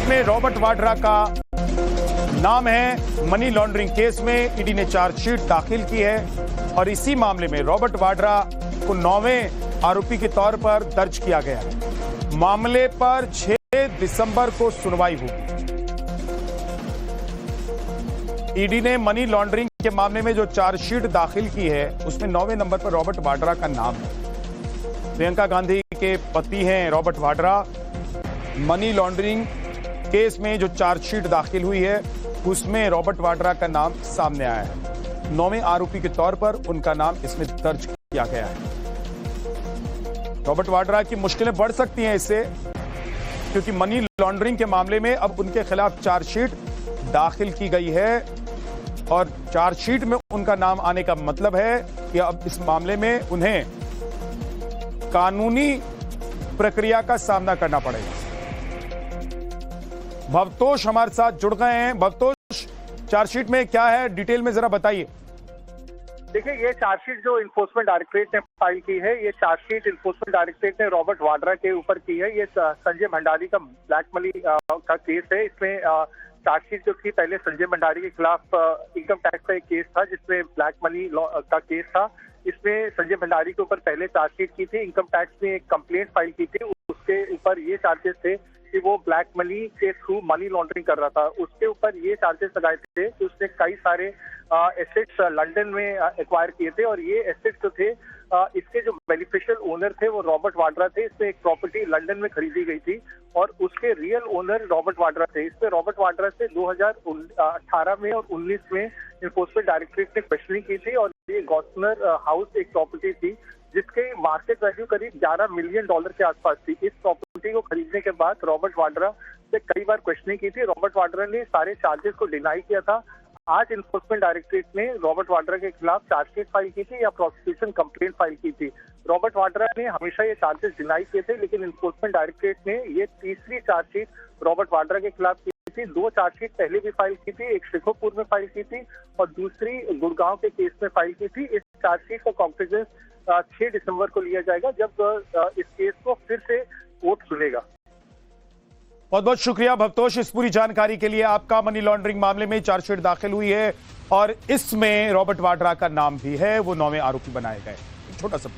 इसमें रॉबर्ट वाड्रा का नाम है। मनी लॉन्ड्रिंग केस में ईडी ने चार्जशीट दाखिल की है और इसी मामले में रॉबर्ट वाड्रा को 9वें आरोपी के तौर पर दर्ज किया गया है। मामले पर 6 दिसंबर को सुनवाई होगी। ईडी ने मनी लॉन्ड्रिंग के मामले में जो चार्जशीट दाखिल की है उसमें 9वें नंबर पर रॉबर्ट वाड्रा का नाम है। प्रियंका गांधी के पति हैं Robert Vadra. Money laundering case में जो चार्जशीट दाखिल हुई है उसमें रॉबर्ट वाड्रा का नाम सामने आया है। 9वें आरोपी के तौर पर उनका नाम इसमें दर्ज किया गया है। रॉबर्ट वाड्रा की मुश्किलें बढ़ सकती हैं इससे, क्योंकि मनी लॉन्ड्रिंग के मामले में अब उनके खिलाफ चार्जशीट दाखिल की गई है और चार्जशीट में उनका नाम आने का मतलब है कि अब इस मामले में उन्हें कानूनी प्रक्रिया का सामना करना पड़ेगा। भवतोष हमारे साथ जुड़ गए हैं। भवतोष, चार्जशीट में क्या है, डिटेल में जरा बताइए। देखिए, ये चार्जशीट जो इन्फोर्समेंट डायरेक्टरेट ने फाइल की है, ये चार्जशीट इन्फोर्समेंट डायरेक्टरेट ने रॉबर्ट वाड्रा के ऊपर की है। ये संजय भंडारी का ब्लैक मनी का केस है। इसमें चार्जशीट जो थी, पहले संजय भंडारी के खिलाफ इनकम टैक्स का एक केस था जिसमें ब्लैक मनी का केस था। इसमें संजय भंडारी के ऊपर पहले चार्जशीट की थी। इनकम टैक्स ने एक कंप्लेंट फाइल की थी, उसके ऊपर ये चार्जेस थे कि वो ब्लैक मनी के थ्रू मनी लॉन्ड्रिंग कर रहा था। उसके ऊपर ये चार्जेस लगाए थे कि उसने कई सारे एसेट्स लंदन में एक्वायर किए थे और ये एसेट्स जो थे, इसके जो बेनिफिशियल ओनर थे वो रॉबर्ट वाड्रा थे। इसमें एक प्रॉपर्टी लंदन में खरीदी गई थी और उसके रियल ओनर रॉबर्ट वाड्रा थे। इसमें रॉबर्ट वाड्रा से 2018 में और 19 में इन्फोर्समेंट डायरेक्टरेट ने क्वेश्चनिंग की थी और ये गॉसनर हाउस एक प्रॉपर्टी थी जिसके मार्केट वैल्यू करीब $11 मिलियन के आसपास थी। इस प्रॉपर्टी को खरीदने के बाद रॉबर्ट वाड्रा से कई बार क्वेश्चनिंग की थी। रॉबर्ट वाड्रा ने सारे चार्जेस को डिनाई किया था। आज इन्फोर्समेंट डायरेक्टरेट ने रॉबर्ट वाड्रा के खिलाफ चार्जशीट फाइल की थी या प्रोसिक्यूशन कंप्लेंट फाइल की थी। रॉबर्ट वाड्रा ने हमेशा ये चार्जेस डिनाई किए थे, लेकिन इन्फोर्समेंट डायरेक्टरेट ने ये तीसरी चार्जशीट रॉबर्ट वाड्रा के खिलाफ की थी। 2 चार्जशीट पहले भी फाइल की थी, एक शिकोपुर में फाइल की थी और दूसरी गुड़गांव के केस में फाइल की थी। इस चार्जशीट का कॉग्निजेंस 6 दिसंबर को लिया जाएगा, जब इस केस को फिर से कोर्ट सुनेगा। बहुत बहुत शुक्रिया भवतोष इस पूरी जानकारी के लिए। आपका मनी लॉन्ड्रिंग मामले में चार्जशीट दाखिल हुई है और इसमें रॉबर्ट वाड्रा का नाम भी है, वो 9वें आरोपी बनाए गए। छोटा सा